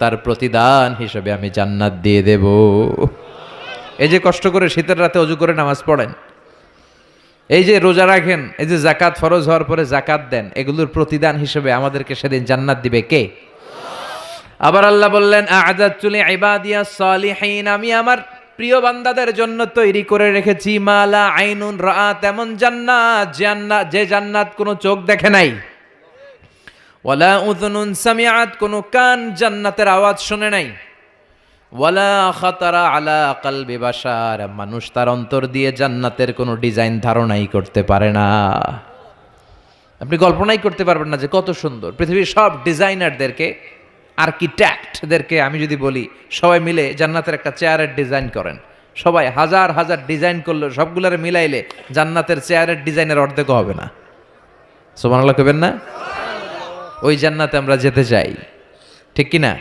তার প্রতিদান হিসেবে আমি জান্নাত দিয়ে দেব। এই যে কষ্ট করে শীতের রাতে অজু করে নামাজ পড়েন, এই যে রোজা রাখেন, এই যে যাকাত ফরজ হওয়ার পরে যাকাত দেন, এগুলোর প্রতিদান হিসেবে আমাদেরকে সেদিন জান্নাত দিবে কে? আবার আল্লাহ বললেন, আ'দাতু লিইবাদিয়াস সালিহিন, আমি আমার প্রিয় বান্দাদের জন্য তৈরি করে রেখেছি মালা আইনুন রাআত, এমন জান্নাত, যে জান্নাত কোনো চোখ দেখে নাই, ওয়ালা উযুনুন সামিআত, কোনো কান জান্নাতের আওয়াজ শুনে নাই, ওয়ালা খাতারা আলা কলবি বাশার, মানুষ তার অন্তর দিয়ে জান্নাতের কোনো ডিজাইন ধারণাই করতে পারে না। আপনি কল্পনাই করতে পারবেন না যে কত সুন্দর। পৃথিবীর সব ডিজাইনারদেরকে, আর্কিটেক্টদেরকে আমি যদি বলি সবাই মিলে জান্নাতের একটা চেয়ারের ডিজাইন করেন, সবাই হাজার হাজার ডিজাইন করলে সবগুলোরে মিলাইলে জান্নাতের চেয়ারের ডিজাইনের অর্ধেকও হবে না। সুবহানাল্লাহ কইবেন না? ওই জান্নাতে আমরা যেতে চাই, ঠিক কি না?